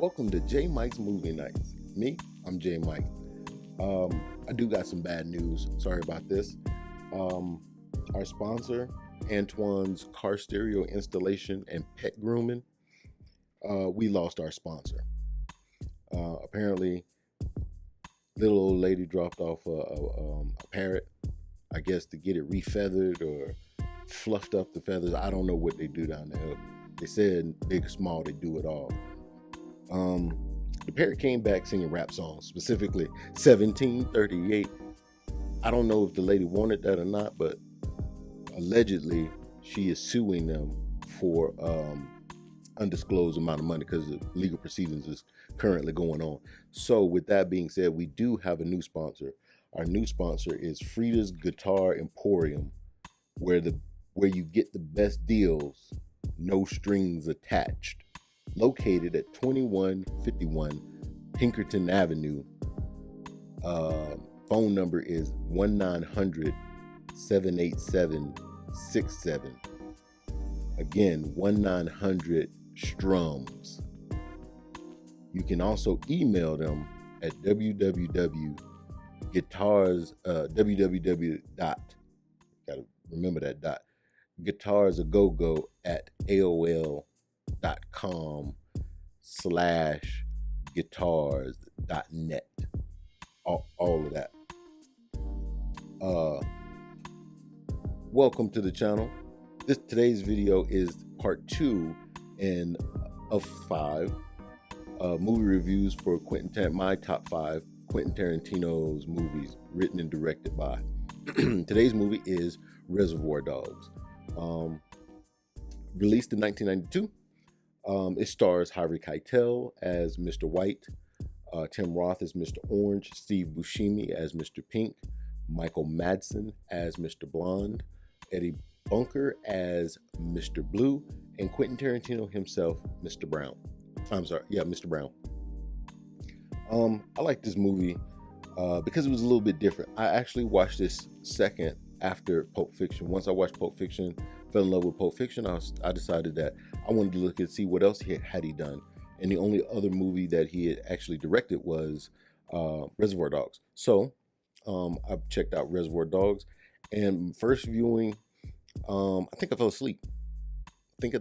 Welcome to Jaymike'S Movie Nights. Me, I'm Jaymike. I do got some bad news. Sorry about this. Our sponsor, Antoine's car stereo installation and pet grooming, we lost our sponsor. Apparently, little old lady dropped off a parrot, I guess to get it refeathered or fluffed up the feathers. I don't know what they do down there. They said big, small, they do it all. The parrot came back singing rap songs, specifically 1738. I don't know if the lady wanted that or not, but allegedly she is suing them for undisclosed amount of money because the legal proceedings is currently going on. So with that being said, we do have a new sponsor. Our new sponsor is Frida's Guitar Emporium, where you get the best deals, no strings attached. Located at 2151 Pinkerton Avenue. Phone number is 1-900-787-67. Again, 1-900-STRUMS. You can also email them at guitars.aol.com/guitars.net. All of that. Welcome to the channel. Today's video is part 2 of 5 movie reviews for my top 5 Quentin Tarantino's movies written and directed by. Today's movie is Reservoir Dogs. Released in 1992. It stars Harvey Keitel as Mr. White, Tim Roth as Mr. Orange, Steve Buscemi as Mr. Pink, Michael Madsen as Mr. Blonde, Eddie Bunker as Mr. Blue, and Quentin Tarantino himself, Mr. Brown. Mr. Brown. I like this movie because it was a little bit different. I actually watched this second after Pulp Fiction. Once I watched Pulp Fiction, fell in love with Pulp Fiction, I decided that I wanted to look and see what else he had done. And the only other movie that he had actually directed was Reservoir Dogs. So I checked out Reservoir Dogs, and first viewing, I think I fell asleep. I think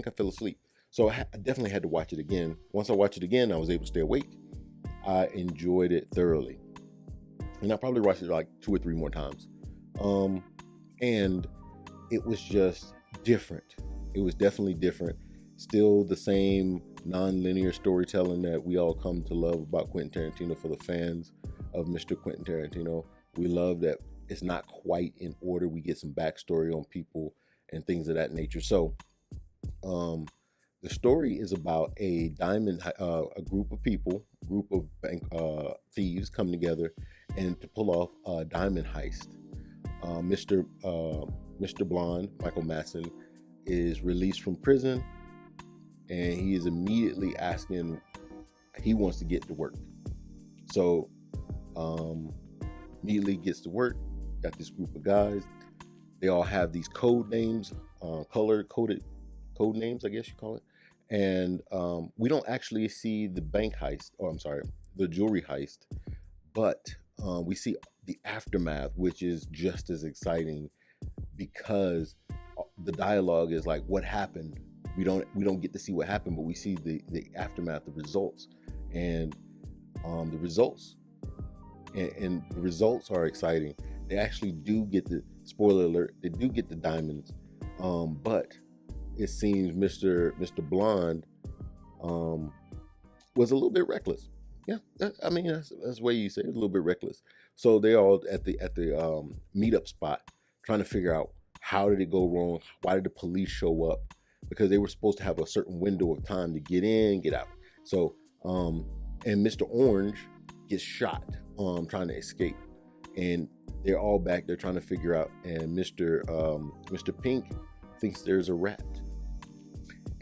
I fell asleep. So I definitely had to watch it again. Once I watched it again, I was able to stay awake. I enjoyed it thoroughly, and I probably watched it like 2 or 3 more times. And it was just different. It was definitely different. Still the same non-linear storytelling that we all come to love about Quentin Tarantino. For the fans of Mr. Quentin Tarantino, we love that it's not quite in order. We get some backstory on people and things of that nature. So the story is about a group of bank thieves come together and to pull off a diamond heist. Mr. Blonde, Michael Madsen, is released from prison, and he is immediately he wants to get to work. So immediately gets to work, got this group of guys. They all have these code names, color-coded code names, I guess you call it. And we don't actually see the the jewelry heist, but we see the aftermath, which is just as exciting because the dialogue is like, what happened? We don't get to see what happened, but we see the aftermath, the results, and the results are exciting. They actually do get the spoiler alert. They do get the diamonds, but it seems Mr. Blonde was a little bit reckless. Yeah, that's the way you say it, a little bit reckless. So they're all at the meetup spot trying to figure out how did it go wrong? Why did the police show up? Because they were supposed to have a certain window of time to get in, get out. So, and Mr. Orange gets shot trying to escape. And they're all back there trying to figure out. And Mr. Pink thinks there's a rat.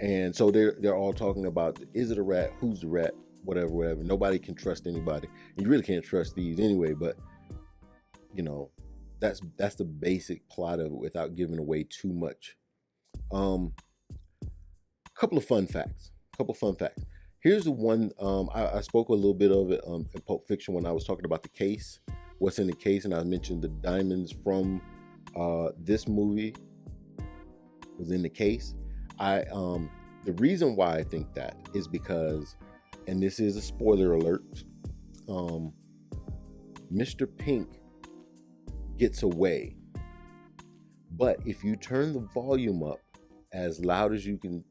And so they're all talking about, is it a rat? Who's the rat? Whatever. Nobody can trust anybody. And you really can't trust these anyway, but that's the basic plot of it without giving away too much. Couple of fun facts. Here's the one. I spoke a little bit of it in Pulp Fiction when I was talking about the case, what's in the case, and I mentioned the diamonds from this movie was in the case. The reason why I think that is because, and this is a spoiler alert, Mr. Pink gets away, but if you turn the volume up as loud as you can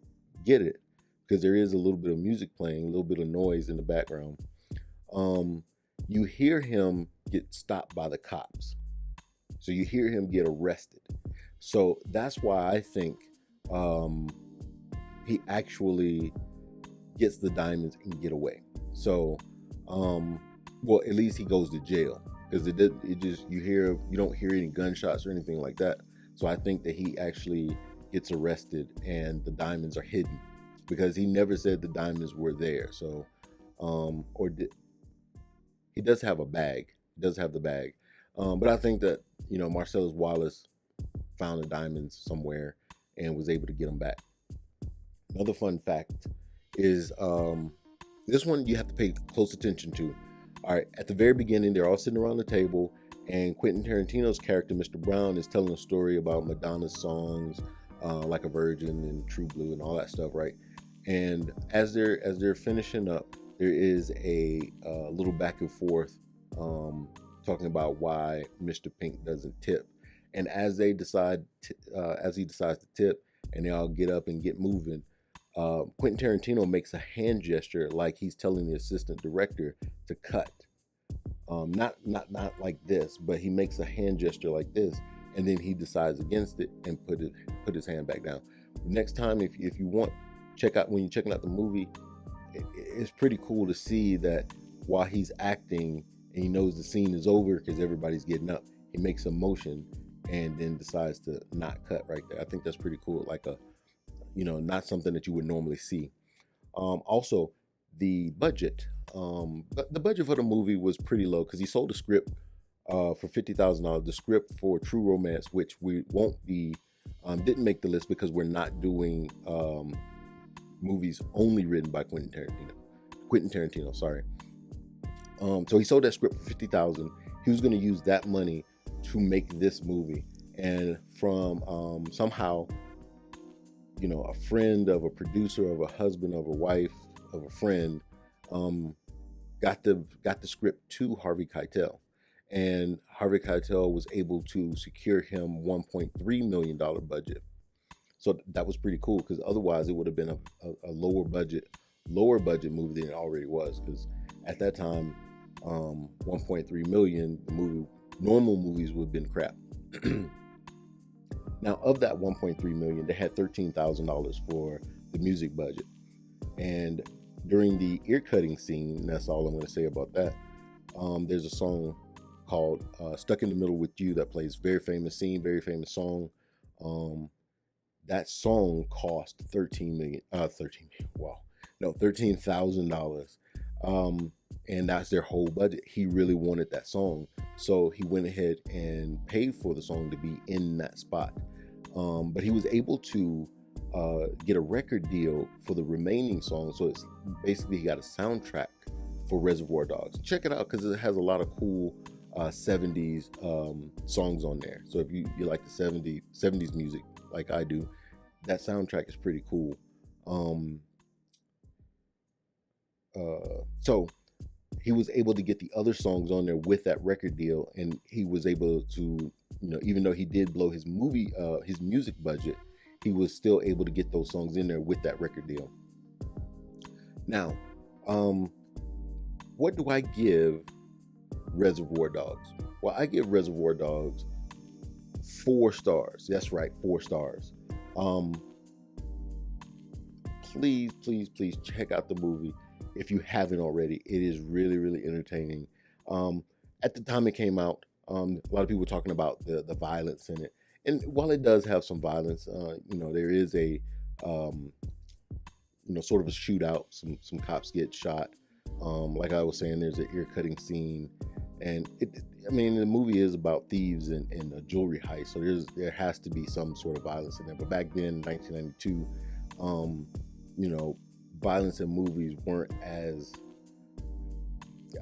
get it, because there is a little bit of music playing, a little bit of noise in the background, you hear him get stopped by the cops. So you hear him get arrested. So that's why I think he actually gets the diamonds and get away. So, well, at least he goes to jail, because it just, you don't hear any gunshots or anything like that. So I think that he actually gets arrested and the diamonds are hidden, because he never said the diamonds were there. So, he does have a bag. He does have the bag. But I think that, Marcellus Wallace found the diamonds somewhere and was able to get them back. Another fun fact is, this one you have to pay close attention to. All right, at the very beginning, they're all sitting around the table, and Quentin Tarantino's character, Mr. Brown, is telling a story about Madonna's songs, Like a Virgin and True Blue and all that stuff, right? And as they're finishing up, there is a little back and forth talking about why Mr. Pink doesn't tip. And as he decides to tip, and they all get up and get moving, Quentin Tarantino makes a hand gesture like he's telling the assistant director to cut. Not like this, but he makes a hand gesture like this, and then he decides against it and put his hand back down. Next time, if you want, when you're checking out the movie, it's pretty cool to see that while he's acting and he knows the scene is over because everybody's getting up, he makes a motion and then decides to not cut right there. I think that's pretty cool, like not something that you would normally see. Also, the budget. The budget for the movie was pretty low because he sold the script for $50,000. The script for True Romance, which we won't be, didn't make the list because we're not doing movies only written by Quentin Tarantino, sorry. So he sold that script for $50,000. He was going to use that money to make this movie, and from somehow, a friend of a producer, of a husband, of a wife, of a friend, got the script to Harvey Keitel, and Harvey Keitel was able to secure him $1.3 million budget. So that was pretty cool, because otherwise it would have been a lower budget movie than it already was, because at that time, 1.3 million, normal movies would have been crap. Now, of that 1.3 million, they had $13,000 for the music budget. And during the ear cutting scene, that's all I'm going to say about that, there's a song called Stuck in the Middle with You that plays. Very famous scene, very famous song. That song cost $13,000. And that's their whole budget. He really wanted that song, so he went ahead and paid for the song to be in that spot. But he was able to get a record deal for the remaining songs, so it's basically he got a soundtrack for Reservoir Dogs. Check it out, because it has a lot of cool 70s songs on there. So if you like the 70s music like I do, that soundtrack is pretty cool. So he was able to get the other songs on there with that record deal, and he was able to, even though he did blow his music budget, he was still able to get those songs in there with that record deal. Now, what do I give Reservoir Dogs? Well, I give Reservoir Dogs 4 stars. That's right, 4 stars. Please check out the movie if you haven't already. It is really, really entertaining. At the time it came out, a lot of people were talking about the violence in it. And while it does have some violence, there is a, sort of a shootout. Some cops get shot. Like I was saying, there's an ear cutting scene. And the movie is about thieves and a jewelry heist. So there has to be some sort of violence in there. But back then, in 1992, violence in movies weren't as,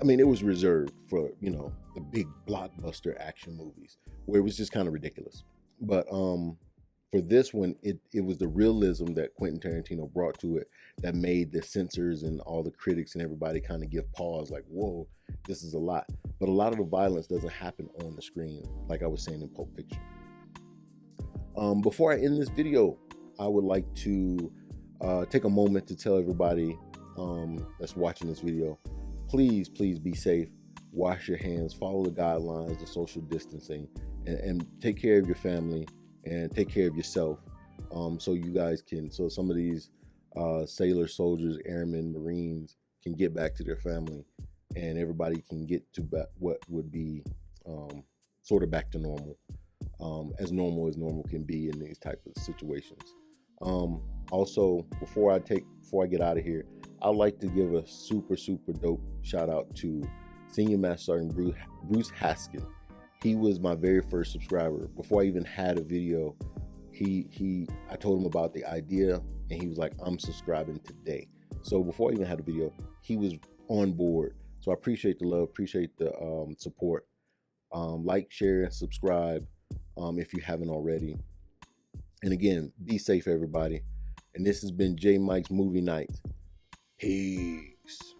I mean, it was reserved for, you know, the big blockbuster action movies where it was just kind of ridiculous. But for this one, it was the realism that Quentin Tarantino brought to it that made the censors and all the critics and everybody kind of give pause, like, whoa, this is a lot. But a lot of the violence doesn't happen on the screen, like I was saying in Pulp Fiction. Before I end this video, I would like to take a moment to tell everybody that's watching this video, please be safe, wash your hands, follow the guidelines, the social distancing, and take care of your family and take care of yourself, so you guys can, so some of these sailors, soldiers, airmen, Marines can get back to their family and everybody can get to what would be sort of back to normal, as normal can be in these type of situations. Also, before I get out of here, I'd like to give a super dope shout out to Senior Master Sergeant Bruce Haskin. He was my very first subscriber. Before I even had a video, I told him about the idea and he was like, I'm subscribing today. So before I even had a video, he was on board. So I appreciate the love, appreciate the support. Like, share, and subscribe if you haven't already. And again, be safe, everybody. And this has been Jaymike'S Movie Night. Peace.